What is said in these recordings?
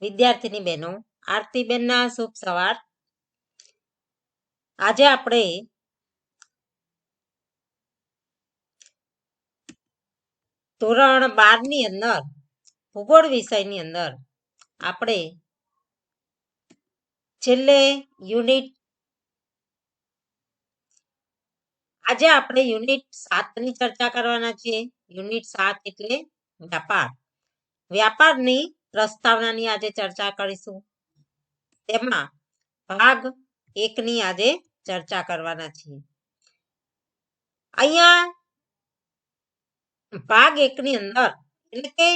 વિદ્યાર્થીની બહેનો, આરતીબેનના શુભ સવાર. આજે આપણે ધોરણ 12 ની અંદર ભૂગોળ વિષયની અંદર આપણે છેલ્લે આજે આપણે યુનિટ 7 ની ચર્ચા કરવાના છીએ. યુનિટ 7 એટલે વ્યાપાર. વ્યાપારની પ્રસ્તાવનાની આજે ચર્ચા કરીશું. તેમાં ભાગ 1 ની આજે ચર્ચા કરવાના છીએ. અહીંયા ભાગ 1 ની અંદર એટલે કે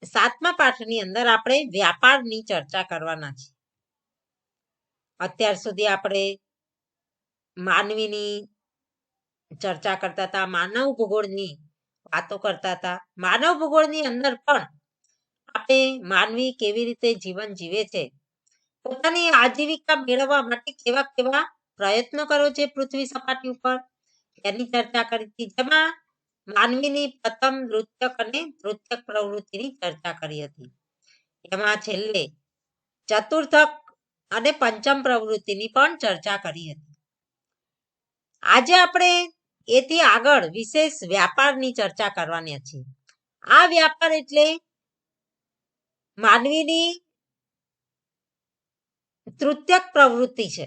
7મા પાઠની અંદર આપણે વ્યાપારની ચર્ચા કરવાના છીએ. અત્યાર સુધી આપણે માનવીની ચર્ચા કરતા હતા, માનવ ભૂગોળની વાતો કરતા હતા. માનવ ભૂગોળની અંદર પણ આપણે માનવી કેવી રીતે જીવન જીવે છે, પોતાની આજીવિકા મેળવવા માટે કેવા કેવા પ્રયત્નો કરો છે પૃથ્વી સપાટી ઉપર, એની ચર્ચા કરી હતી. જેમાં માનવીની પ્રથમ નૃત્યક અને નૃત્યક પ્રવૃત્તિની ચર્ચા કરી હતી. એમાં છેલ્લે ચતુર્થક અને પંચમ પ્રવૃત્તિની પણ ચર્ચા કરી હતી. આજે આપણે એથી આગળ વિશેષ વ્યાપારની ચર્ચા કરવાની છે. આ વ્યાપાર એટલે માનવીની તૃતીયક પ્રવૃત્તિ છે,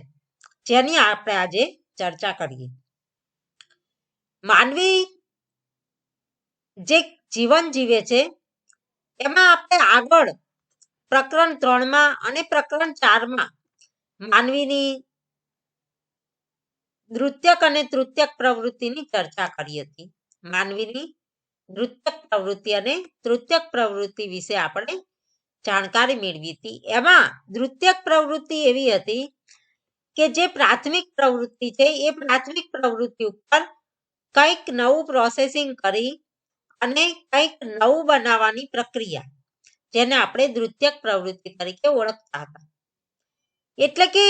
જેની આપણે આજે ચર્ચા કરીએ. માનવી જે જીવન જીવે છે એમાં આપણે આગળ પ્રકરણ 3માં અને પ્રકરણ 4માં માનવીની નૃત્યક અને તૃતીયક પ્રવૃત્તિની ચર્ચા કરી હતી. માનવીની નૃત્યક પ્રવૃત્તિ અને તૃતીયક પ્રવૃત્તિ વિશે આપણે જાણકારી મેળવી હતી. એમાં નૃત્યક પ્રવૃત્તિ એવી હતી કે જે પ્રાથમિક પ્રવૃત્તિ છે એ પ્રાથમિક પ્રવૃત્તિ ઉપર કંઈક નવું પ્રોસેસિંગ કરી અને કંઈક નવું બનાવવાની પ્રક્રિયા, જેને આપણે નૃત્યક પ્રવૃત્તિ તરીકે ઓળખતા હતા. એટલે કે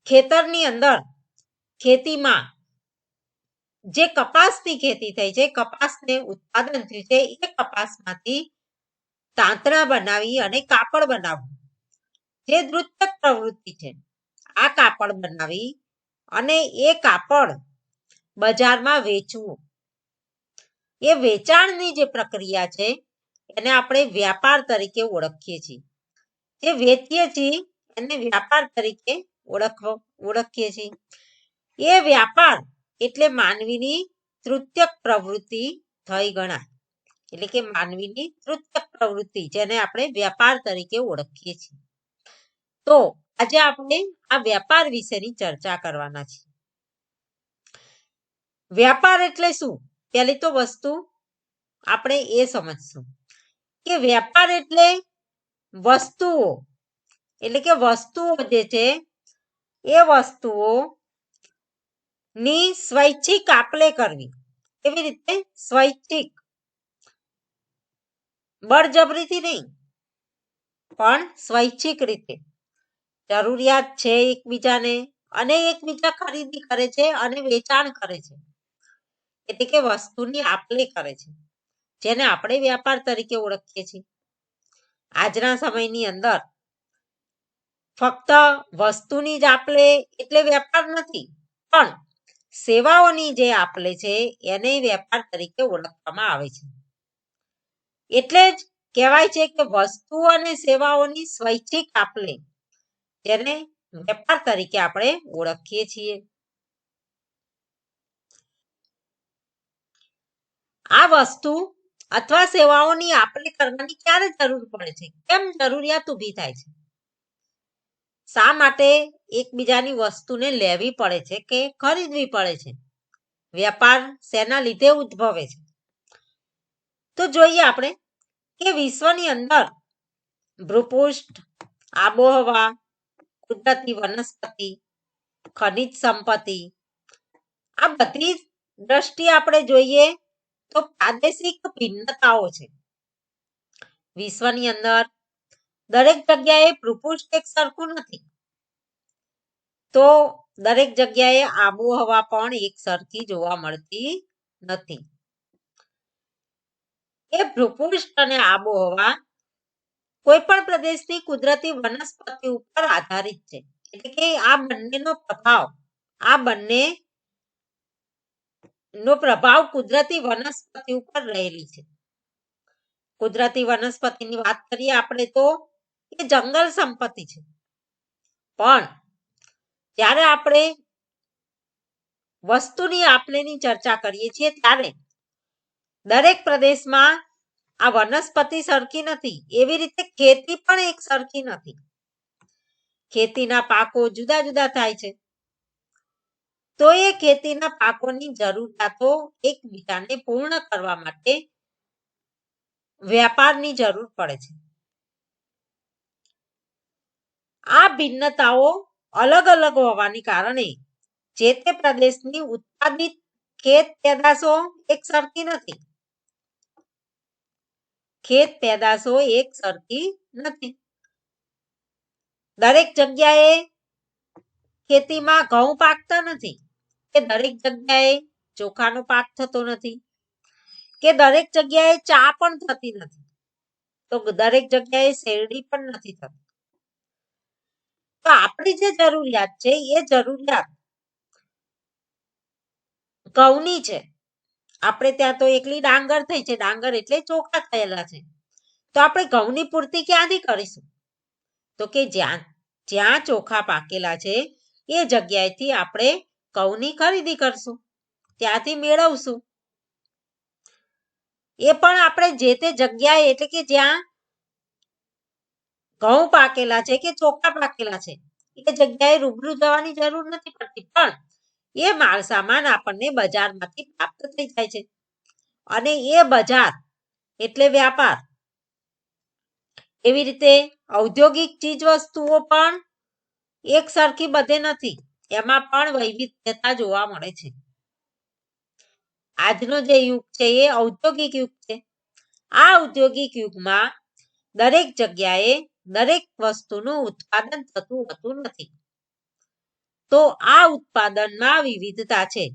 ખેતરની અંદર ખેતીમાં જે કપાસની ખેતી થઈ છે, કપાસને ઉત્પાદન થયું છે, એ કપાસમાંથી તાંતણા બનાવી અને કાપડ બનાવવું જે નૃત્યક પ્રવૃત્તિ છે. આ કાપડ બનાવી અને એ કાપડ બજારમાં વેચવું, એ વેચાણની જે પ્રક્રિયા છે એને આપણે વ્યાપાર તરીકે ઓળખીએ છીએ. જે વેચીએ છીએ એને વ્યાપાર તરીકે ઓળખીએ છીએ. એ વ્યાપાર એટલે માનવીની તૃતીયક પ્રવૃત્તિ થઈ ગણાય. એટલે કે માનવીની તૃતીયક પ્રવૃત્તિ જેને આપણે વ્યાપાર તરીકે ઓળખીએ છીએ. તો આજે આપણે આ વ્યાપાર વિશેની ચર્ચા કરવાના છીએ. વ્યાપાર એટલે શું? પહેલી તો વસ્તુ આપણે એ સમજશું કે વ્યાપાર એટલે વસ્તુઓ, એટલે કે વસ્તુઓ જે છે એ વસ્તુઓ ની સ્વૈચ્છિક આપલે કરવી. કેવી રીતે? સ્વૈચ્છિક, બળજબરીથી નહીં, પણ સ્વૈચ્છિક રીતે. જરૂરિયાત છે એકબીજાને અને એકબીજા ખરીદી કરે છે અને વેચાણ કરે છે, એટલે કે વસ્તુની આપલે કરે છે, જેને આપણે વ્યાપાર તરીકે ઓળખીએ છીએ. આજના સમયની અંદર ફક્ત વસ્તુની જ આપલે એટલે વ્યાપાર નથી, પણ સેવાઓની જે આપલે છે એને વ્યાપાર તરીકે ઓળખવામાં આવે છે. એટલે જ કહેવાય છે કે વસ્તુ અને સેવાઓની સ્વૈચ્છિક આપલે, જેને વેપાર તરીકે આપણે ઓળખીએ છીએ. આ વસ્તુ અથવા સેવાઓની આપલે કરવાની ક્યારે જરૂર પડે છે? કેમ જરૂરિયાત ઊભી થાય છે? શા માટે એકબીજાની વસ્તુને લેવી પડે છે કે ખરીદવી પડે છે? વ્યાપાર શેના લીધે ઉદ્ભવે છે? તો જોઈએ આપણે કે વિશ્વની અંદર ભૂપૃષ્ઠ, આબોહવા, કુદરતી વનસ્પતિ, ખનિજ સંપત્તિ, આ બધી દ્રષ્ટિએ આપણે જોઈએ તો પ્રાદેશિક ભિન્નતાઓ છે. વિશ્વની અંદર દરેક જગ્યાએ ભૂપૃષ્ઠ એક સરખું નથી, તો દરેક જગ્યાએ આબોહવા પણ એક સરખી જોવા મળતી નથી. એ ભૂપૃષ્ઠ અને આબોહવા કોઈ પણ પ્રદેશની કુદરતી વનસ્પતિ ઉપર આધારિત છે. એટલે કે આ બંનેનો પ્રભાવ, આ બંને નો પ્રભાવ કુદરતી વનસ્પતિ ઉપર રહેલી છે. કુદરતી વનસ્પતિની વાત કરીએ આપણે તો એ જંગલ સંપત્તિ છે. પણ જ્યારે આપણે વસ્તુની આપલેની ચર્ચા કરીએ છીએ ત્યારે દરેક પ્રદેશમાં આ વનસ્પતિ સરખી નથી. એવી રીતે ખેતી પણ એક સરખી નથી. ખેતીના પાકો જુદા જુદા થાય છે. તો એ ખેતીના પાકોની જરૂરિયાતો એકબીજાને પૂર્ણ કરવા માટે વ્યાપારની જરૂર પડે છે. આ ભિન્નતાઓ અલગ અલગ હોવાને કારણે જે તે પ્રદેશની ઉત્પાદિત ખેત પેદાશો એક સરખી નથી. ખેત પેદાશો એક સરખી નથી. દરેક જગ્યાએ ખેતીમાં ઘઉં પાકતા નથી, કે દરેક જગ્યાએ ચોખાનો પાક થતો નથી, કે દરેક જગ્યાએ ચા પણ થતી નથી, તો દરેક જગ્યાએ શેરડી પણ નથી થતી. તો આપણી જે જરૂરિયાત છે એ જરૂરિયાત ઘઉંની છે. આપણે ત્યાં તો એકલી ડાંગર થઈ છે. ડાંગર એટલે ચોખા થયેલા છે. તો આપણે ઘઉંની પૂર્તિ ક્યાંથી કરીશું? તો કે જ્યાં જ્યાં ચોખા પાકેલા છે એ જગ્યાએથી આપણે ઘઉંની ખરીદી કરશું, ત્યાંથી મેળવશું. એ પણ આપણે જે તે જગ્યાએ, એટલે કે જ્યાં ઘઉં પાકેલા છે કે ચોખા પાકેલા છે એ જગ્યાએ રૂબરૂ જવાની જરૂર નથી પડતી. પણ એ માલ સામાન આપણને બજારમાંથી પ્રાપ્ત થઈ જાય છે. અને એ બજાર એટલે વ્યાપાર. એવી રીતે ઔદ્યોગિક ચીજ વસ્તુઓ પણ એક સરખી બધે નથી. એમાં પણ વૈવિધ્યતા જોવા મળે છે. આજનો જે યુગ છે એ ઔદ્યોગિક યુગ છે. આ ઔદ્યોગિક યુગમાં દરેક જગ્યાએ દરેક વસ્તુનું ઉત્પાદન થતું હોતું નથી. તો આ ઉત્પાદનમાં વિવિધતા છે.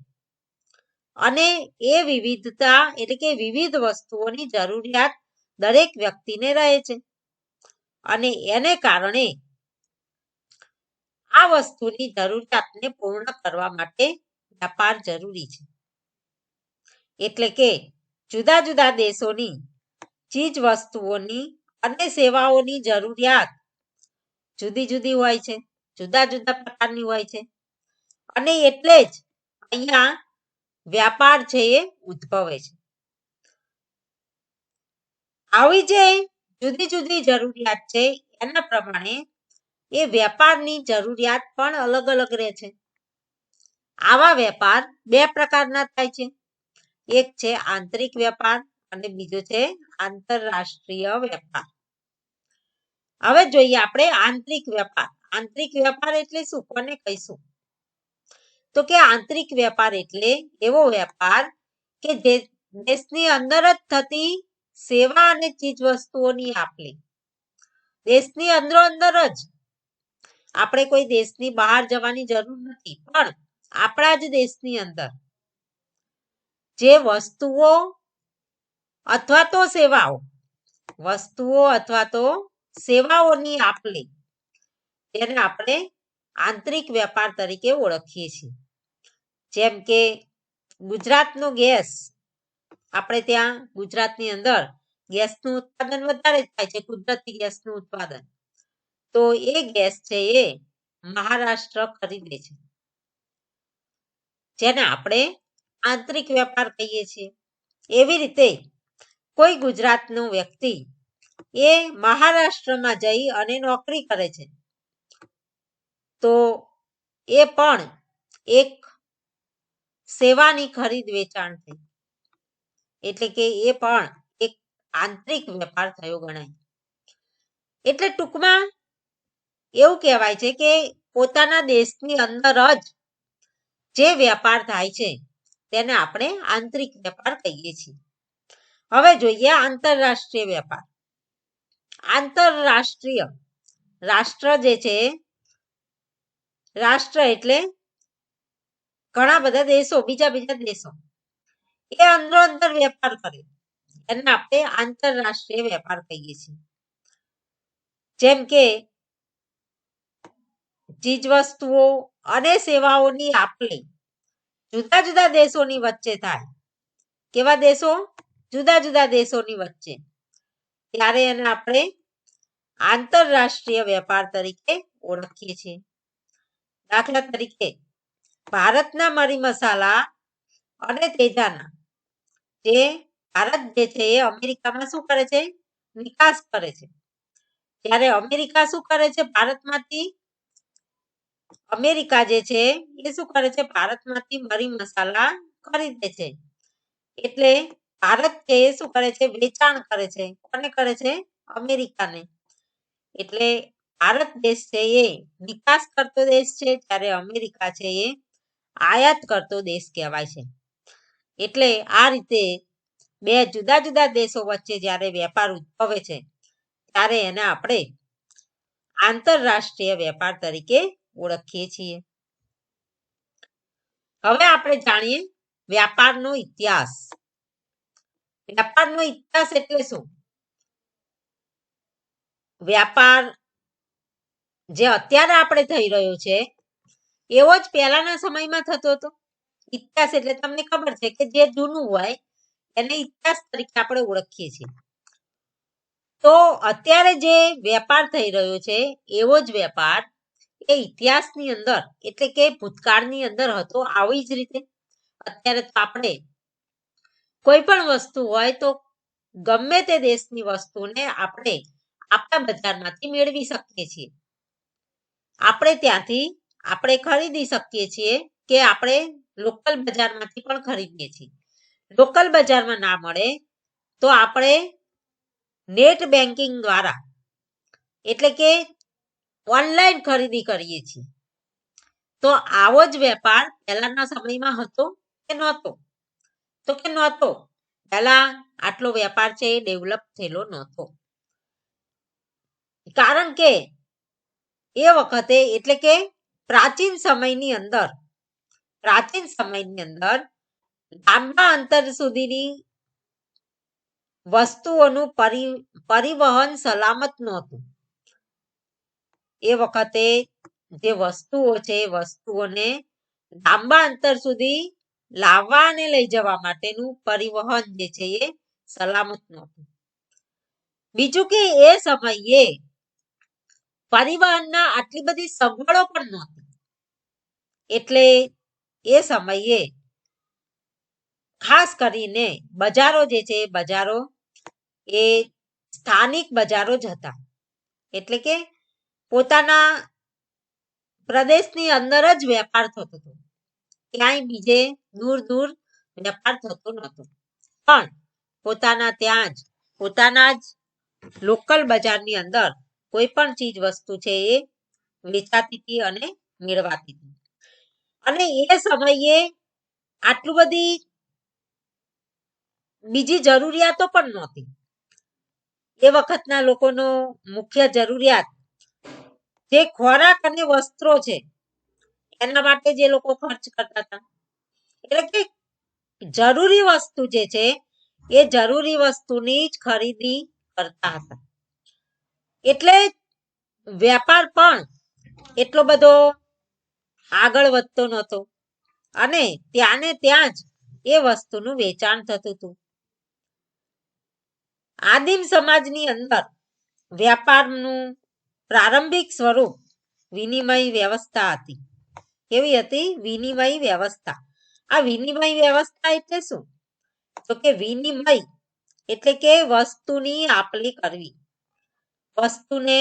અને એ વિવિધતા એટલે કે વિવિધ વસ્તુઓની જરૂરિયાત દરેક વ્યક્તિને રહે છે. અને એને કારણે આ વસ્તુની જરૂરિયાતને પૂર્ણ કરવા માટે વ્યાપાર જરૂરી છે. એટલે કે જુદા જુદા દેશોની ચીજ વસ્તુઓની અને સેવાઓની જરૂરિયાત જુદી જુદી હોય છે, જુદા જુદા પ્રકારની હોય છે. અને એટલે જ અહીંયા વ્યાપાર છે એ ઉદ્ભવે છે. આવી જે જુદી જુદી જરૂરિયાત છે એના પ્રમાણે એ વેપારની જરૂરિયાત પણ અલગ અલગ રહે છે. આવા વેપાર બે પ્રકારના થાય છે. એક છે આંતરિક વેપાર અને બીજો છે આંતરરાષ્ટ્રીય વેપાર. હવે જોઈએ આપણે આંતરિક વેપાર. આંતરિક વેપાર એટલે શું, કોને કહીશું? તો કે આંતરિક વેપાર એટલે એવો વેપાર કે જે દેશની અંદર જ થતી સેવા અને ચીજ વસ્તુઓની આપલે. દેશની અંદરો અંદર જ. આપણે કોઈ દેશની બહાર જવાની જરૂર નથી, પણ આપણા જ દેશની અંદર જે વસ્તુઓ અથવા તો સેવાઓ, વસ્તુઓ અથવા તો સેવાઓની આપલે, તેને આપણે આંતરિક વેપાર તરીકે ઓળખીએ છીએ. જેમ કે ગુજરાતનો ગેસ, આપણે ત્યાં ગુજરાતની અંદર ગેસનું ઉત્પાદન વધારે થાય છે, કુદરતી ગેસનું ઉત્પાદન. તો એ ગેસ છે એ મહારાષ્ટ્ર ખરીદે છે, જેને આપણે આંતરિક વેપાર કહીએ છીએ. એવી રીતે કોઈ ગુજરાતનો વ્યક્તિ એ મહારાષ્ટ્રમાં જઈ અને નોકરી કરે છે, તો એ પણ એક સેવાની ખરીદ વેચાણ થઈ. એટલે કે એ પણ એક આંતરિક વેપાર થયો ગણાય. એટલે ટૂંકમાં એવું કહેવાય છે કે પોતાના દેશની અંદર જ જે વેપાર થાય છે તેને આપણે આંતરિક વેપાર કહીએ છીએ. હવે જોઈએ આંતરરાષ્ટ્રીય વેપાર. આંતરરાષ્ટ્રીય, રાષ્ટ્ર જે છે, રાષ્ટ્ર એટલે ઘણા બધા દેશો, બીજા દેશો, એ અંદરો અંદર વેપાર કરે એને આપણે આંતરરાષ્ટ્રીય વેપાર કહીએ છીએ. જેમ કે ચીજવસ્તુઓ અને સેવાઓની આપ-લે જુદા જુદા દેશોની વચ્ચે થાય. કેવા દેશો? જુદા જુદા દેશોની વચ્ચે. ત્યારે એને આપણે આંતરરાષ્ટ્રીય વેપાર તરીકે ઓળખીએ છીએ. દાખલા તરીકે ભારતના મરી મસાલા અને તેજાના જે ભારત જે છે એ અમેરિકામાં શું કરે છે? નિકાસ કરે છે. ત્યારે અમેરિકા શું કરે છે? અમેરિકા જે છે એ શું કરે છે? ભારતમાંથી મરી મસાલા ખરીદે છે. એટલે ભારત છે એ શું કરે છે? વેચાણ કરે છે. કોને કરે છે? અમેરિકાને. એટલે ભારત દેશ છે એ નિકાસ કરતો દેશ છે, જ્યારે અમેરિકા છે એ આયાત કરતો દેશ કહેવાય છે. એટલે આ રીતે બે જુદા જુદા દેશો વચ્ચે જ્યારે વેપાર ઉદ્ભવે છે ત્યારે એને આપણે આંતરરાષ્ટ્રીય વેપાર તરીકે ઓળખીએ છીએ. હવે આપણે જાણીએ વ્યાપારનો ઇતિહાસ. વ્યાપારનો ઇતિહાસ એટલે શું? વ્યાપાર જે અત્યારે આપણે થઈ રહ્યો છે એવો જ પહેલાના સમયમાં થતો હતો. ઇતિહાસ એટલે તમને ખબર છે કે જે જૂનું હોય એને ઇતિહાસ તરીકે આપણે ઓળખીએ છીએ. તો અત્યારે જે વેપાર થઈ રહ્યો છે એવો જ વેપાર એ ઇતિહાસની અંદર એટલે કે ભૂતકાળની અંદર હતો. આવી જ રીતે અત્યારે તો આપણે કોઈ પણ વસ્તુ હોય તો ગમે તે દેશની વસ્તુને આપણે આપણા બજારમાંથી મેળવી શકીએ છીએ. આપણે ત્યાંથી આપણે ખરીદી શકીએ છીએ કે આપણે લોકલ બજારમાંથી પણ ખરીદીએ છીએ. લોકલ બજારમાં ના મળે તો આપણે નેટ બેન્કિંગ દ્વારા એટલે કે ઓનલાઈન ખરીદી કરીએ છીએ. તો આવો જ વેપાર પહેલાના સમયમાં હતો કે નહોતો? તો કે નહોતો. પહેલા આટલો વેપાર છે એ ડેવલપ થયેલો નહોતો. કારણ કે એ વખતે એટલે કે પ્રાચીન સમયની અંદર લાંબા અંતર સુધીની વસ્તુઓનું પરિવહન સલામત નહોતું. એ વખતે જે વસ્તુઓ છે એ વસ્તુઓને લાંબા અંતર સુધી લાવવા અને લઈ જવા માટેનું પરિવહન જે છે એ સલામત નહોતું. બીજું કે એ સમયે પરિવહનના આટલી બધી સગવડો પણ નહોતી. એટલે એ સમયે ખાસ કરીને બજારો જે છે બજારો એ સ્થાનિક બજારો જ હતા. એટલે કે પોતાના પ્રદેશની અંદર જ વેપાર થતો હતો. ક્યાંય બીજે દૂર દૂર વેપાર થતો નહોતો. પણ પોતાના જ લોકલ બજારની અંદર કોઈ પણ ચીજ વસ્તુ છે એ વેચાતી હતી અને મેળવાતી હતી. અને એ સમયે આટલું બધી બીજી જરૂરિયાતો પણ નહોતી. એ વખતના લોકોનો મુખ્ય જરૂરિયાત જે ખોરાક અને વસ્ત્રો છે એના માટે જે લોકો ખર્ચ કરતા હતા. એટલે કે જરૂરી વસ્તુ જે છે એ જરૂરી વસ્તુની જ ખરીદી કરતા હતા. એટલે વેપાર પણ એટલો બધો આગળ વધતો નહોતો અને ત્યાં જ એ વસ્તુનું વેચાણ થતું હતું. આદિમ સમાજની અંદર વ્યાપારનું પ્રારંભિક સ્વરૂપ વિનિમય વ્યવસ્થા હતી. કેવી હતી? વિનિમય વ્યવસ્થા. આ વિનિમય વ્યવસ્થા એટલે શું? તો કે વિનિમય એટલે કે વસ્તુની આપ-લે કરવી, વસ્તુને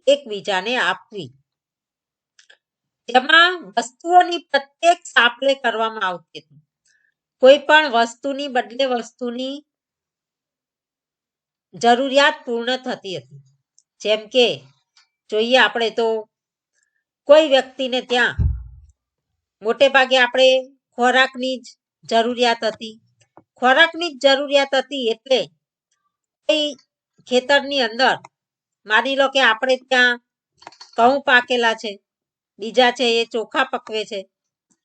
એકબીજાને આપવી. જેમાં વસ્તુઓની પ્રત્યક્ષ આપ-લે કરવામાં આવતી હતી. કોઈ પણ વસ્તુની બદલે વસ્તુની જરૂરિયાત પૂર્ણ થતી હતી. જેમ કે જોઈએ આપણે તો કોઈ વ્યક્તિને ત્યાં મોટે ભાગે આપણે ખોરાકની જ જરૂરિયાત હતી. ખોરાકની જ જરૂરિયાત હતી એટલે કોઈ ખેતરની અંદર માની લો કે આપણે ત્યાં ઘઉં પાકેલા છે, બીજા છે એ ચોખા પકવે છે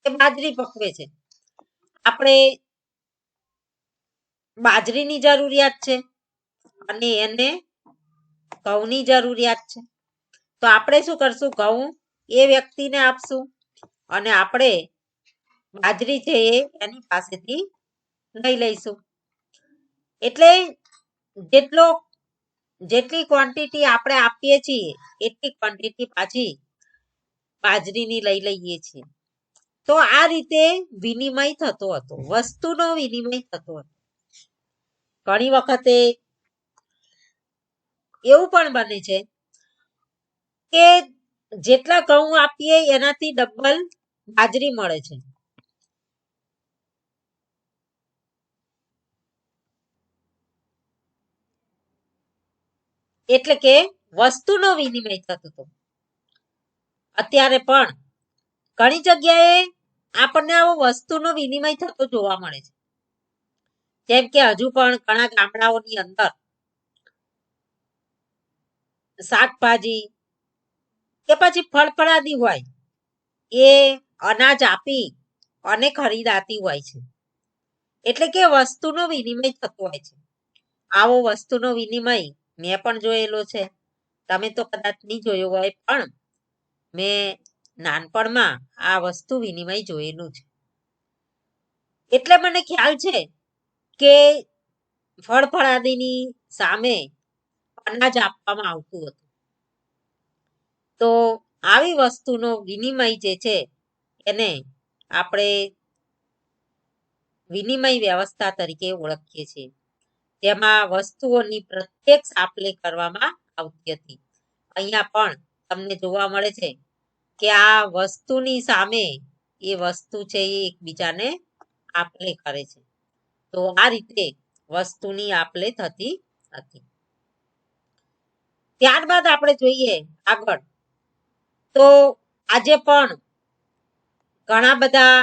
કે બાજરી પકવે છે. આપણે બાજરીની જરૂરિયાત છે અને એને ઘઉંની જરૂરિયાત છે. તો આપણે શું કરશું? ઘઉં એ વ્યક્તિને આપશું અને આપણે બાજરી છે એ એની પાસેથી લઈ લઈશું. એટલે જેટલી ક્વોન્ટિટી આપણે આપીએ છીએ એટલી ક્વોન્ટિટી પાછી બાજરીની લઈ લઈએ છીએ. તો આ રીતે વિનિમય થતો હતો, વસ્તુનો વિનિમય થતો હતો. ઘણી વખતે એવું પણ બને છે કે જેટલા ઘઉં આપીએ એનાથી ડબલ બાજરી મળે છે. એટલે કે વસ્તુનો વિનિમય થતો હતો. અત્યારે પણ ઘણી જગ્યાએ આપણને આવો વસ્તુનો વિનિમય થતો જોવા મળે છે. જેમ કે હજુ પણ ઘણા ગામડાઓની અંદર શાકભાજી કે પછી ફળફળાદી હોય એ અનાજ આપી અને ખરીદાતી હોય છે. એટલે કે વસ્તુનો વિનિમય થતો હોય છે. આવો વસ્તુનો વિનિમય મેં પણ જોયેલો છે. તમે તો કદાચ નહીં જોયો હોય, પણ મેં નાનપણમાં આ વસ્તુ વિનિમય જોયેલું છે. એટલે મને ખ્યાલ છે કે ફળફળાદીની સામે અનાજ આપવામાં આવતું હતું. તો આવી વસ્તુનો વિનિમય જે છે એને આપણે વિનિમય વ્યવસ્થા તરીકે ઓળખીએ છીએ. તેમાં વસ્તુઓની પ્રત્યક્ષ આપ-લે કરવામાં આવતી હતી. અહીંયા પણ તમને જોવા મળે છે કે આ વસ્તુની સામે એ વસ્તુ છે એ એકબીજાને આપ-લે કરે છે. તો આ રીતે વસ્તુની આપ-લે થતી હતી. ત્યારબાદ આપણે જોઈએ આગળ, તો આજે પણ ઘણા બધા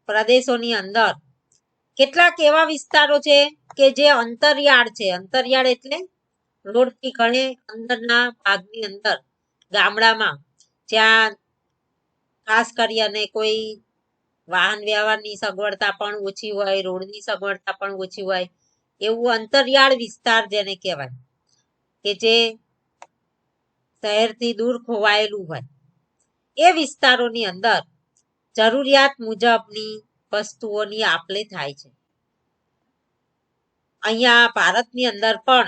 પ્રદેશોની અંદર કેટલાક એવા વિસ્તારો છે કે જે અંતરિયાળ છે. અંતરિયાળ એટલે રોડથી ઘણે અંદરના ભાગની અંદર ગામડામાં, જ્યાં ખાસ કરીને કોઈ વાહન વ્યવહારની સગવડતા પણ ઓછી હોય, રોડની સગવડતા પણ ઓછી હોય, એવું અંતરિયાળ વિસ્તાર જેને કહેવાય, કે જે શહેરથી દૂર ખોવાયેલું હોય, એ વિસ્તારોની અંદર જરૂરિયાત મુજબની વસ્તુઓની આપ-લે થાય છે. અહીંયા ભારતની અંદર પણ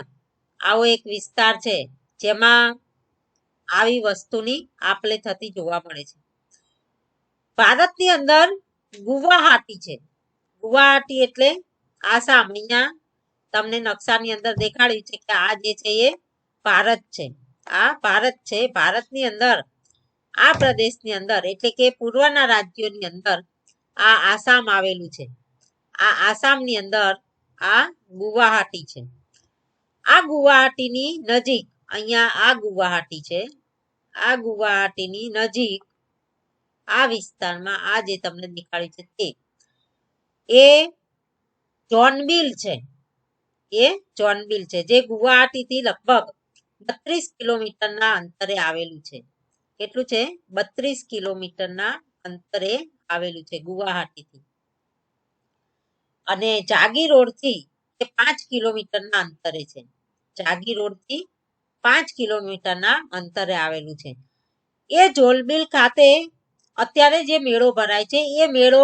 આવો એક વિસ્તાર છે જેમાં આવી વસ્તુની આપ-લે થતી જોવા મળે છે. ભારતની અંદર ગુવાહાટી છે. ગુવાહાટી એટલે આસામ. અહીંયા તમને નકશાની અંદર દેખાડ્યું છે કે આ જે છે એ ભારત છે. આ ભારત છે. ભારતની અંદર આ પ્રદેશની અંદર એટલે કે પૂર્વના રાજ્યોની અંદર આ આસામ આવેલું છે. આ આસામની અંદર આ ગુવાહાટી છે. આ ગુવાહાટીની નજીક અહીંયા આ ગુવાહાટી છે. આ ગુવાહાટીની નજીક આ વિસ્તારમાં આ જે તમને દેખાડ્યું છે તે એ જોનબિલ છે. એ જોનબિલ છે, જે ગુવાહાટીથી લગભગ 32 કિલોમીટરના અંતરે આવેલું છે. કેટલું છે? 32 કિલોમીટરના અંતરે આવેલું છે ગુવાહાટીથી. અને જાગી રોડથી એ 5 કિલોમીટરના અંતરે છે. જાગી રોડથી 5 કિલોમીટરના અંતરે આવેલું છે. એ જોનબિલ ખાતે અત્યારે જે મેળો ભરાય છે એ મેળો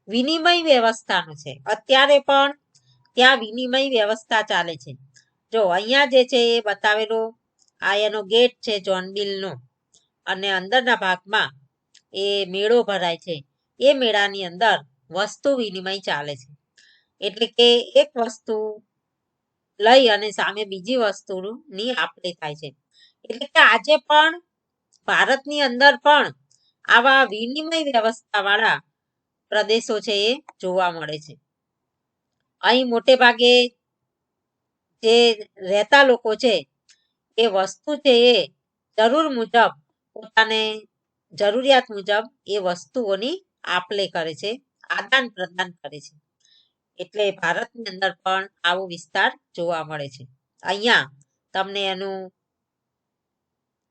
વિનિમય વ્યવસ્થાનો છે. અત્યારે પણ ત્યાં વિનિમય વ્યવસ્થા ચાલે છે. જો અહીંયા જે છે એ બતાવેલો આ એનો ગેટ છે જોનબિલનો, અને અંદરના ભાગમાં એ મેળો ભરાય છે. એ મેળાની અંદર વસ્તુ વિનિમય ચાલે છે. એટલે કે એક વસ્તુ લઈ અને સામે બીજી વસ્તુની આપ-લે થાય છે. એટલે કે આજે પણ ભારતની અંદર પણ આવા વિનિમય વ્યવસ્થા વાળા પ્રદેશો છે એ જોવા મળે છે. અહીં મોટે ભાગે જે રહેતા લોકો છે એ વસ્તુ છે એ જરૂર મુજબ પોતાને જરૂરિયાત મુજબ એ વસ્તુઓની આપ-લે કરે છે, આદાન પ્રદાન કરે છે. એટલે ભારતની અંદર પણ આવો વિસ્તાર જોવા મળે છે. અહીંયા તમને એનું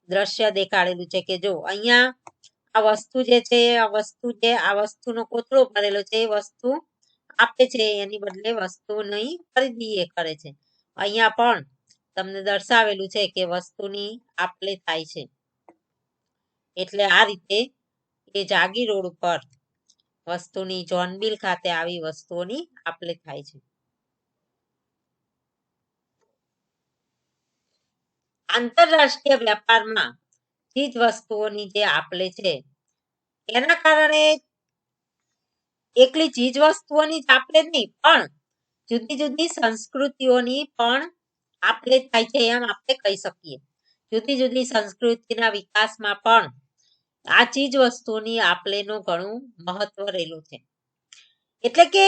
દ્રશ્ય દેખાડેલું છે કે જો અહીંયા આ વસ્તુ જે છે આ વસ્તુનો કોથળો ભરેલો છે, એ વસ્તુ આપે છે, એની બદલે વસ્તુની ખરીદી એ કરે છે. અહીંયા પણ તમને દર્શાવેલું છે કે વસ્તુની આપ-લે થાય છે. એટલે આ રીતે એ જાગીર રોડ ઉપર વસ્તુની જોનબિલ ખાતે આવી વસ્તુઓની આપ-લે થાય છે. આંતરરાષ્ટ્રીય વેપારમાં ચીજ વસ્તુઓની જે આપ-લે છે એના કારણે એકલી ચીજ વસ્તુઓની જ આપ-લે નહીં પણ જુદી જુદી સંસ્કૃતિઓની પણ આપ-લે થાય છે એમ આપણે કહી શકીએ. જુદી જુદી સંસ્કૃતિના વિકાસમાં પણ આ ચીજ વસ્તુની આપ-લેનું ઘણું મહત્વ રહેલું છે. એટલે કે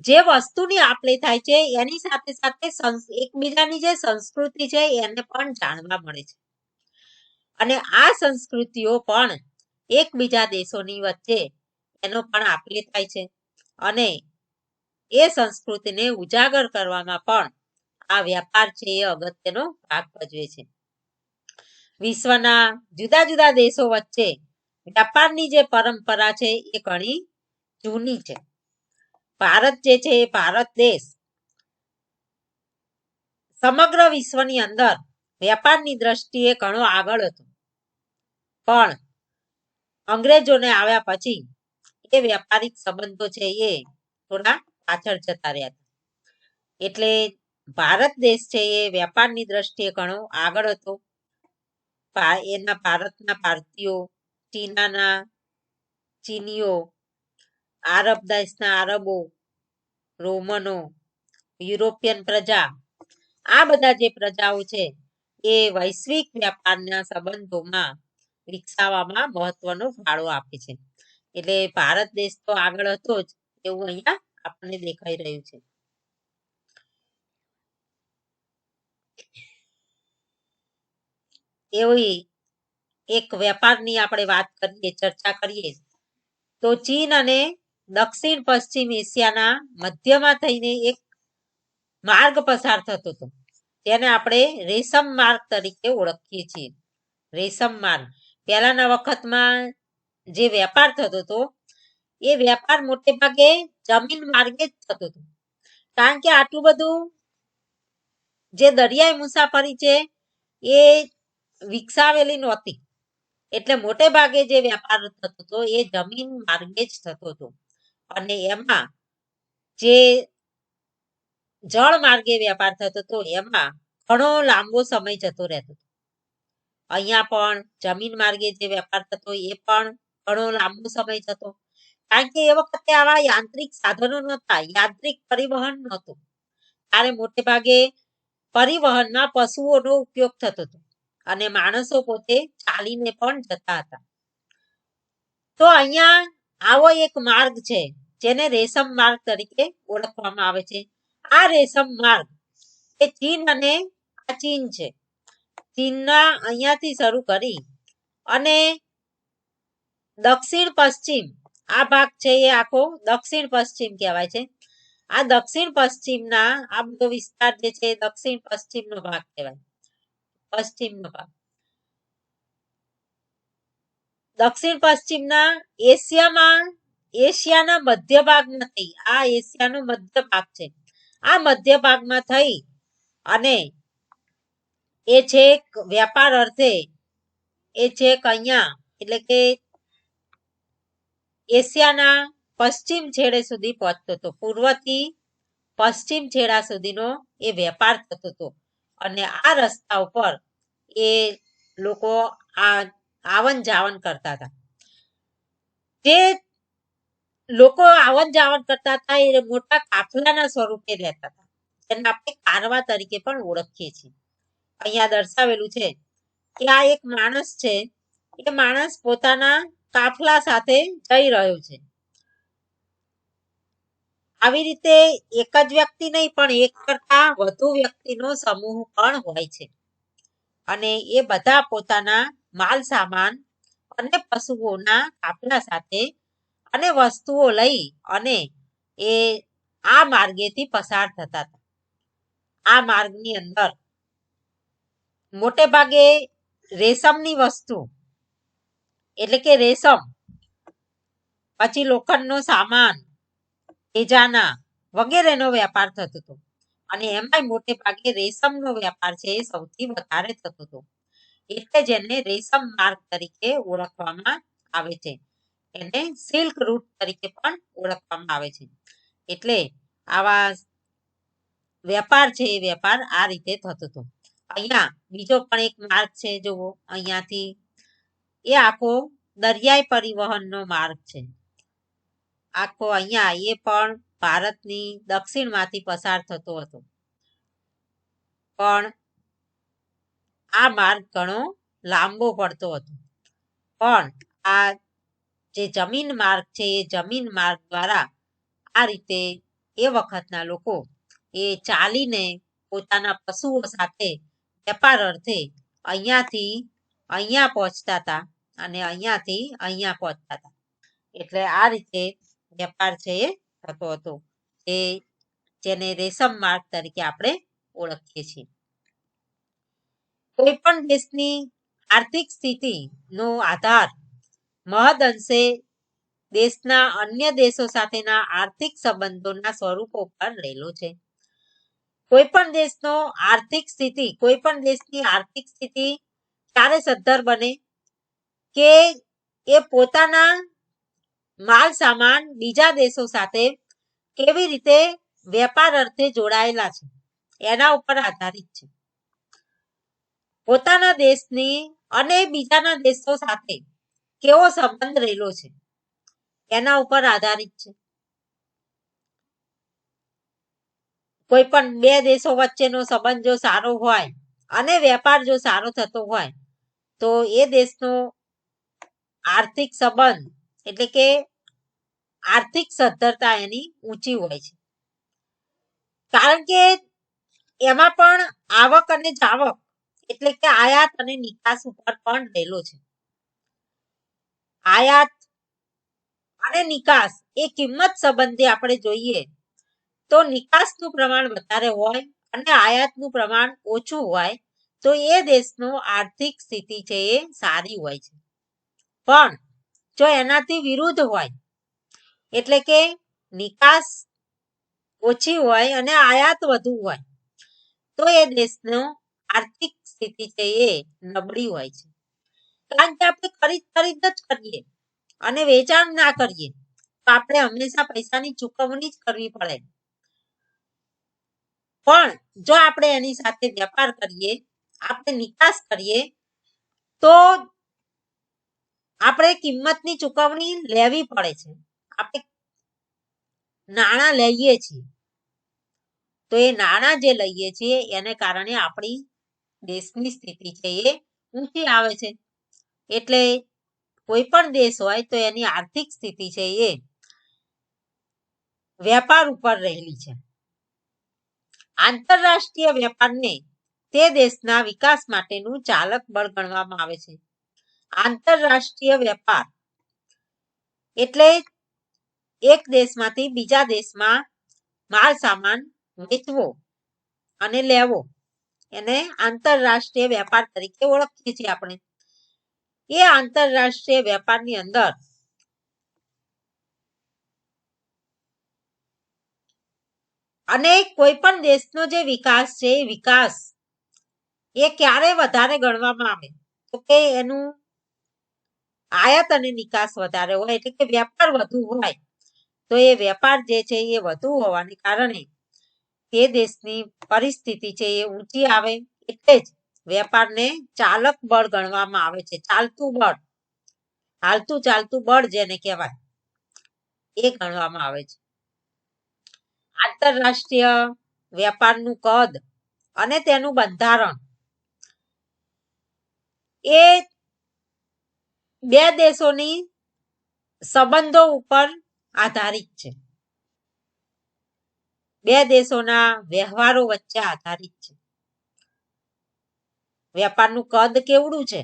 જે વસ્તુની આપ-લે થાય છે એની સાથે સાથે એકબીજાની જે સંસ્કૃતિ છે એને પણ જાણવા મળે છે અને આ સંસ્કૃતિઓ પણ એકબીજા દેશોની વચ્ચે એનો પણ આપ-લે થાય છે અને એ સંસ્કૃતિને ઉજાગર કરવામાં પણ આ વેપાર છે એ અગત્યનો ભાગ ભજવે છે. વિશ્વના જુદા જુદા દેશો વચ્ચે વેપારની જે પરંપરા છે એ ઘણી જૂની છે. ભારત જે છે એ ભારત દેશ સમગ્ર વિશ્વની અંદર વેપારની દ્રષ્ટિએ ઘણો આગળ હતો પણ અંગ્રેજોને આવ્યા પછી એ વ્યાપારિક સંબંધો છે એ થોડા પાછળ જતા રહ્યા હતા. એટલે ભારત દેશ છે એ વેપારની દ્રષ્ટિએ ઘણો આગળ હતો. એના ભારતના ભારતીયો, ચીનાના ચીનીઓ, આરબ દેશના આરબો, રોમનો, યુરોપિયન પ્રજા, આ બધા જે પ્રજાઓ છે એ વૈશ્વિક વ્યાપારના સંબંધોમાં વિકસાવવામાં મહત્વનો ફાળો આપે છે. એટલે ભારત દેશ તો આગળ હતો જ એવું અહીંયા આપણને દેખાઈ રહ્યું છે. એવી એક વેપારની આપણે વાત કરીએ, ચર્ચા કરીએ તો ચીન અને દક્ષિણ પશ્ચિમ એશિયાના મધ્યમાં થઈને એક માર્ગ પસાર થતો હતો જેને આપણે રેશમ માર્ગ તરીકે ઓળખીએ છીએ. રેશમ માર્ગ પહેલાના વખતમાં જે વેપાર થતો હતો એ વેપાર મોટે ભાગે જમીન માર્ગે જ થતો હતો કારણ કે આટલું બધું જે દરિયાઈ મુસાફરી છે એ વિકસાવેલી નહોતી એટલે મોટે ભાગે જે વેપાર થતો હતો એ જમીન માર્ગે જ થતો હતો અને એમાં જે જળ માર્ગે વેપાર થતો હતો એમાં ઘણો લાંબો સમય જતો રહેતો હતો. અહીંયા પણ જમીન માર્ગે જે વેપાર થતો એ પણ ઘણો લાંબો સમય જતો કારણ કે એ વખતે આવા યાંત્રિક સાધનો નહોતા, યાંત્રિક પરિવહન નહોતું. ત્યારે મોટે ભાગે પરિવહનમાં પશુઓનો ઉપયોગ થતો હતો અને માણસો પોતે ચાલીને પણ જતા હતા. તો અહીંયા આવો એક માર્ગ છે જેને રેશમ માર્ગ તરીકે ઓળખવામાં આવે છે. આ રેશમ માર્ગ એ ચીન અને આ ચીન છે. ચીનના અહીંયાથી શરૂ કરી અને દક્ષિણ પશ્ચિમ આ ભાગ છે એ આખો દક્ષિણ પશ્ચિમ કહેવાય છે. આ દક્ષિણ પશ્ચિમના આ બધો વિસ્તાર જે છે દક્ષિણ પશ્ચિમનો ભાગ કહેવાય. પશ્ચિમનો ભાગ દક્ષિણ પશ્ચિમના એશિયાના મધ્ય ભાગમાં થઈ આ એશિયાનો મધ્ય ભાગ છે. આ મધ્ય ભાગમાં થઈ અને એ છેક વેપાર અર્થે એ છેક અહીંયા એટલે કે એશિયાના પશ્ચિમ છેડે સુધી પહોંચતો હતો. પૂર્વથી પશ્ચિમ છેડા સુધીનો એ વેપાર થતો હતો અને આ રસ્તા ઉપર એ લોકો આવન જાવન કરતા હતા. જે લોકો આવન જાવન કરતા હતા એ મોટા કાફલાના સ્વરૂપે રહેતા હતા જેને આપણે કારવા તરીકે પણ ઓળખીએ છીએ. અહીંયા દર્શાવેલું છે કે આ એક માણસ છે એ માણસ પોતાના કાફલા સાથે જઈ રહ્યો છે. આવી રીતે એક જ વ્યક્તિ નહીં પણ એક કરતા વધુ વ્યક્તિનો સમૂહ પણ હોય છે અને એ બધા પોતાના માલ સામાન અને પશુઓના કાફલા સાથે અને વસ્તુઓ લઈ અને એ આ માર્ગેથી પસાર થતા હતા. આ માર્ગની અંદર મોટે ભાગે રેશમની વસ્તુ એટલે કે રેશમ, પછી લોખંડનો સામાન, ખજાના વગેરેનો વેપાર થતો હતો અને એમાંય મોટે ભાગે રેશમનો વેપાર છે એ સૌથી વધારે થતો હતો. એટલે જેને રેશમ માર્ગ તરીકે ઓળખવામાં આવે છે. એને સિલ્ક રૂટ તરીકે પણ ઓળખવામાં આવે છે. એટલે આવા વેપાર છે એ વેપાર આ રીતે થતો હતો. અહીંયા બીજો પણ એક માર્ગ છે, જુઓ અહીંયાથી એ આખો દરિયાઈ પરિવહનનો માર્ગ છે. આખો અહીંયા એ પણ ભારતની દક્ષિણમાંથી પસાર થતો હતો. પણ આ માર્ગ ઘણો લાંબો પડતો હતો. પણ આ જે જમીન માર્ગ છે એ જમીન માર્ગ દ્વારા આ રીતે એ વખતના લોકો એ ચાલીને પોતાના પશુઓ સાથે વેપાર અર્થે અહીંયાથી અહીંયા પહોંચતા હતા અને અહીંયાથી અહીંયા પહોંચતા હતા. એટલે આ રીતે વેપાર છે એ થતો હતો, જેને રેશમ માર્ગ તરીકે આપણે ઓળખીએ છીએ. કોઈ પણ દેશની આર્થિક સ્થિતિનો આધાર મહદઅંશે દેશના અન્ય દેશો સાથેના આર્થિક સંબંધોના સ્વરૂપો પર રહેલો છે. કોઈ પણ દેશની આર્થિક સ્થિતિ ક્યારે સદ્ધર બને કે એ પોતાના માલ સામાન બીજા દેશો સાથે કેવી રીતે વેપાર અર્થે જોડાયેલા છે એના ઉપર આધારિત છે. પોતાના દેશની અને બીજાના દેશો સાથે કેવો સંબંધ રહેલો છે એના ઉપર આધારિત છે. કોઈ પણ બે દેશો વચ્ચેનો સંબંધ જો સારો હોય અને વેપાર જો સારો થતો હોય તો એ દેશનો આર્થિક સંબંધ એટલે કે આર્થિક સદ્ધરતા એની ઊંચી હોય છે. કારણ કે એમાં પણ આવક અને જાવક એટલે કે આયાત અને નિકાસ ઉપર પણ રહેલો છે. આયાત અને નિકાસ એ કિંમત સંબંધે આપણે જોઈએ તો નિકાસનું પ્રમાણ વધારે હોય અને આયાતનું પ્રમાણ ઓછું હોય તો એ દેશનો આર્થિક સ્થિતિ છે એ સારી હોય છે. પણ જો એનાથી વિરુદ્ધ હોય એટલે કે નિકાસ ઓછી હોય અને આયાત વધુ હોય તો એ દેશનો આર્થિક સ્થિતિ છે એ નબળી હોય છે. કારણ કે આપણે ખરીદ જ કરીએ અને વેચાણ ના કરીએ તો આપણે હંમેશા પૈસાની ચૂકવણી જ કરવી પડે. પણ જો આપણે એની સાથે વેપાર કરીએ, આપણે નિકાસ કરીએ તો આપણે કિંમતની ચૂકવણી લેવી પડે છે. આપણે નાણાં લઈએ છીએ તો એ નાણાં જે લઈએ છીએ એને કારણે આપણી દેશની સ્થિતિ છે એ ઊંચી આવે છે. એટલે કોઈ પણ દેશ હોય તો એની આર્થિક સ્થિતિ છે એ વેપાર ઉપર રહેલી છે. આંતરરાષ્ટ્રીય વેપારને તે દેશના વિકાસ માટેનું ચાલક બળ ગણવામાં આવે છે. આંતરરાષ્ટ્રીય વેપાર એટલે એક દેશમાંથી બીજા દેશમાં માલ સામાન વેચવો અને લેવો એને આંતરરાષ્ટ્રીય વેપાર તરીકે ઓળખીએ છીએ આપણે. એ આંતરરાષ્ટ્રીય વેપારની અંદર અને કોઈ પણ દેશનો જે વિકાસ છે એ વિકાસ એ ક્યારે વધારે ગણવામાં આવે તો કે એનું આયાત અને નિકાસ વધારે હોય એટલે કે વેપાર વધુ હોય તો એ વેપાર જે છે એ વધુ હોવાને કારણે તે દેશની પરિસ્થિતિ છે એ ઊંચી આવે. એટલે જ વેપારને ચાલક બળ ગણવામાં આવે છે. ચાલતું બળ, હાલતું ચાલતું બળ જેને કહેવાય એ ગણવામાં આવે છે. આંતરરાષ્ટ્રીય વેપારનું કદ અને તેનું બંધારણ એ બે દેશોની સંબંધો ઉપર આધારિત છે. બે દેશોના વ્યવહારો વચ્ચે આધારિત છે. વેપારનું કદ કેવડું છે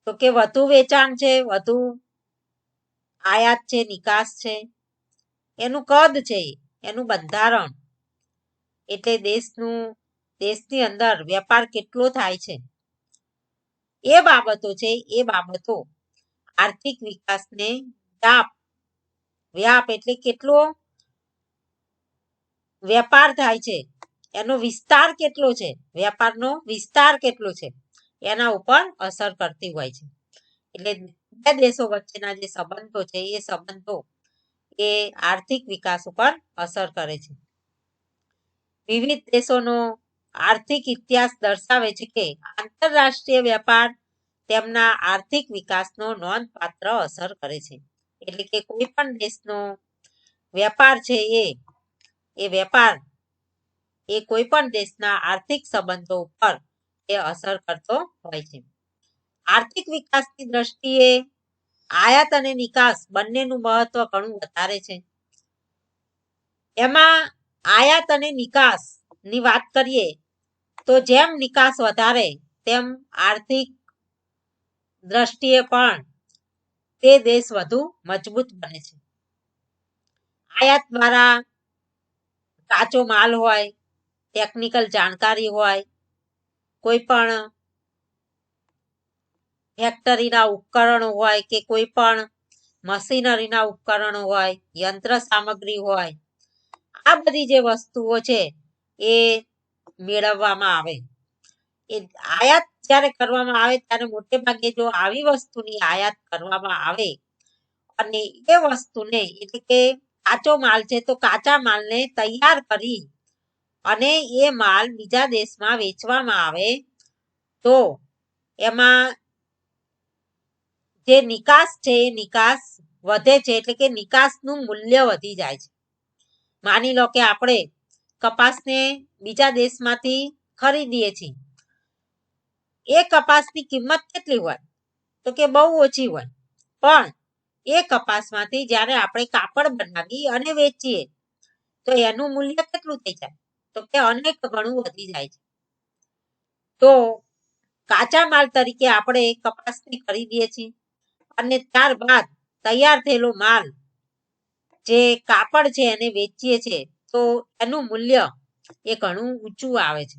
તો કે વધુ વેચાણ છે, વધુ આયાત છે, નિકાસ છે, એનું કદ છે, એનું બંધારણ એટલે દેશની અંદર વેપાર કેટલો થાય છે એ બાબતો છે. એ બાબતો આર્થિક વિકાસને વ્યાપ એટલે કેટલો વેપાર થાય છે, એનો વિસ્તાર કેટલો છે, વેપારનો વિસ્તાર કેટલો છે એના ઉપર અસર કરતી હોય છે. એટલે બે દેશો વચ્ચેના જે સંબંધો છે એ સંબંધો એ આર્થિક વિકાસ ઉપર અસર કરે છે. વિવિધ દેશોનો આર્થિક ઇતિહાસ દર્શાવે છે કે આંતરરાષ્ટ્રીય વેપાર તેમના આર્થિક વિકાસનો નોંધપાત્ર અસર કરે છે. એટલે કે કોઈ પણ દેશનો વેપાર છે એ વેપાર એ કોઈ પણ દેશના આર્થિક સંબંધો ઉપર એ અસર કરતો હોય છે. આર્થિક વિકાસની દ્રષ્ટિએ આયાત અને નિકાસ બંનેનું મહત્વ ઘણું વધારે છે. એમાં આયાત અને નિકાસ ની વાત કરીએ તો જેમ નિકાસ વધારે તેમ આર્થિક દ્રષ્ટિએ પણ તે દેશ વધુ મજબૂત બને છે. આયાત દ્વારા કાચો માલ હોય, ટેકનિકલ જાણકારી હોય, કોઈ પણ ફેક્ટરીના ઉપકરણો હોય કે કોઈ પણ મશીનરીના ઉપકરણો હોય, યંત્ર સામગ્રી હોય, આ બધી જે વસ્તુઓ છે એ મેળવવામાં આવે. એ આયાત જ્યારે કરવામાં આવે ત્યારે મોટે ભાગે જો આવી વસ્તુની આયાત કરવામાં આવે અને એ વસ્તુને એટલે કે કાચો માલ છે તો કાચા માલને તૈયાર કરી અને એ માલ બીજા દેશમાં વેચવામાં આવે તો એમાં જે નિકાસ છે એ નિકાસ વધે છે. એટલે કે નિકાસનું મૂલ્ય વધી જાય છે. માની લો કે આપણે કપાસને બીજા દેશમાંથી ખરીદીએ છીએ. એ કપાસની કિંમત કેટલી હોય તો કે બહુ ઓછી હોય, પણ એ કપાસમાંથી જ્યારે આપણે કાપડ બનાવી અને વેચીએ તો એનું મૂલ્ય કેટલું થઈ જાય તો કે અનેક ગણું વધી જાય છે. તો કાચા માલ તરીકે આપણે કપાસને ખરીદીએ છીએ અને ત્યારબાદ તૈયાર થયેલો માલ જે કાપડ છે એને વેચીએ છીએ તો એનું મૂલ્ય એ ઘણું ઊંચું આવે છે.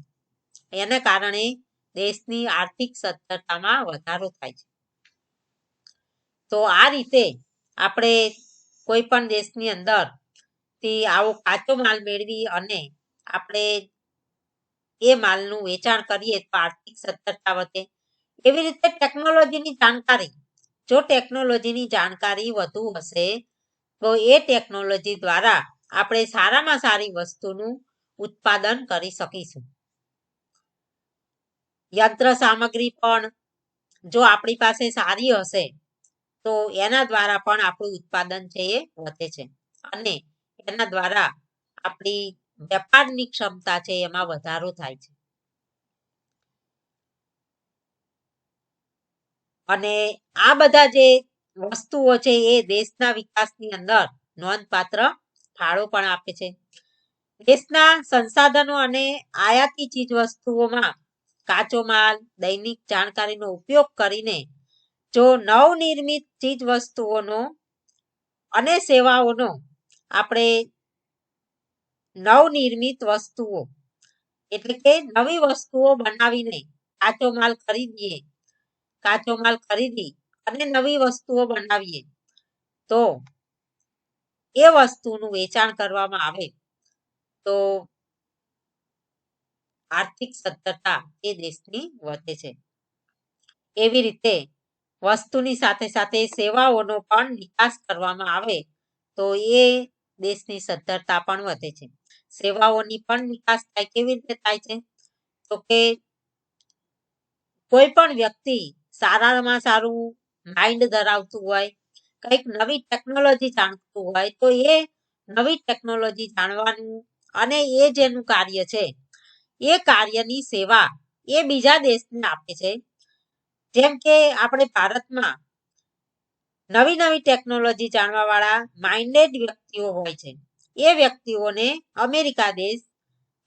એના કારણે દેશની આર્થિક સદ્ધરતામાં વધારો થાય છે. તો આ રીતે આપણે કોઈ પણ દેશની અંદર થી આવો કાચો માલ મેળવી અને આપણે એ માલનું વેચાણ કરીએ તો આર્થિક સદ્ધરતા વધે. એવી રીતે ટેકનોલોજીની જાણકારી, જો ટેકનોલોજીની જાણકારી વધુ હશે તો એ ટેકનોલોજી દ્વારા આપણે સારામાં સારી વસ્તુનું ઉત્પાદન કરી શકીશું. યંત્ર સામગ્રી પણ જો આપણી પાસે સારી હશે તો એના દ્વારા પણ આપણું ઉત્પાદન છે એ વધે છે અને એના દ્વારા આપણી વેપારની ક્ષમતા છે એમાં વધારો થાય છે. અને આ બધા જે વસ્તુઓ છે એ દેશના વિકાસની અંદર નોંધપાત્ર ફાળો પણ આપે છે. દેશના સંસાધનો અને આયાતી ચીજ વસ્તુઓમાં કાચો માલ, દૈનિક જાણકારીનો ઉપયોગ કરીને જો નવનિર્મિત ચીજ વસ્તુઓનો અને સેવાઓનો આપણે નવનિર્મિત વસ્તુઓ એટલે કે નવી વસ્તુઓ બનાવીને કાચો માલ ખરીદી અને નવી વસ્તુઓ બનાવીએ તો એ વસ્તુનું વેચાણ કરવામાં આવે તો આર્થિક સદ્ધરતા એ દેશની વધે છે. એવી રીતે વસ્તુની સાથે સાથે સેવાઓનો પણ નિકાસ કરવામાં આવે તો એ દેશની સદ્ધરતા પણ વધે છે. સેવાઓની પણ નિકાસ થાય. કેવી રીતે થાય છે તો કે કોઈ પણ વ્યક્તિ સારામાં સારું માઇન્ડ ધરાવતું હોય, કંઈક નવી ટેકનોલોજી જાણતું હોય તો એ નવી ટેકનોલોજી જાણવાનું અને એ જેનું કાર્ય છે એ કાર્યની સેવા એ બીજા દેશને આપે છે. જેમ કે આપણે ભારતમાં નવી નવી ટેકનોલોજી જાણવા વાળા માઇન્ડેડ વ્યક્તિઓ હોય છે. એ વ્યક્તિઓને અમેરિકા દેશ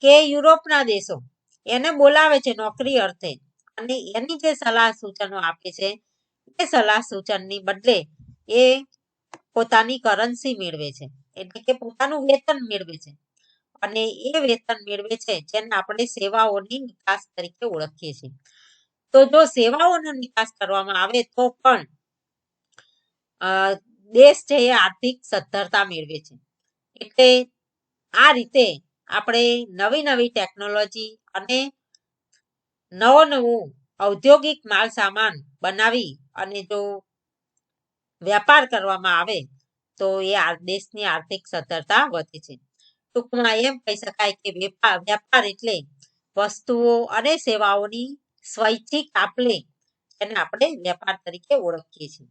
કે યુરોપના દેશો એને બોલાવે છે નોકરી અર્થે અને એની જે સલાહ સૂચનો આપે છે એ સલાહ સૂચનની બદલે એ પોતાની કરન્સી મેળવે છે. એટલે કે પોતાનું વેતન મેળવે છે અને એ વેતન મેળવે છે જેને આપણે સેવાઓની નિકાસ તરીકે ઓળખીએ છીએ. તો જો સેવાઓનો નિકાસ કરવામાં આવે તો પણ દેશ છે એ આર્થિક સદ્ધરતા મેળવે છે. એટલે આ રીતે આપણે નવી નવી ટેકનોલોજી અને નવું ઔદ્યોગિક માલ સામાન બનાવી અને જો વ્યાપાર કરવામાં આવે તો એ દેશની આર્થિક સદ્ધરતા વધે છે. ટૂંકમાં એમ કહી શકાય કે વ્યાપાર એટલે વસ્તુઓ અને સેવાઓની સ્વૈચ્છિક આપ-લે એને આપણે વેપાર તરીકે ઓળખીએ છીએ.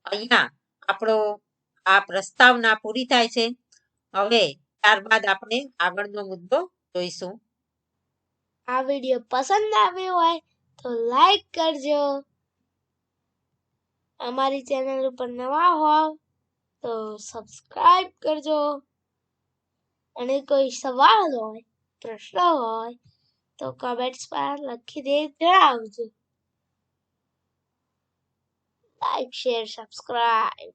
અહીંયા આપણો આ પ્રસ્તાવના પૂરી થાય છે. હવે ત્યારબાદ આપણે આગળનો મુદ્દો જોઈશું. આ વિડિયો પસંદ આવ્યો હોય તો લાઈક કરજો. અમારી ચેનલ ઉપર નવા હોવ તો સબસ્ક્રાઇબ કરજો. અને કોઈ સવાલ હોય, પ્રશ્ન હોય તો કમેન્ટ્સ પર લખીને જણાવજો. Like, share, subscribe.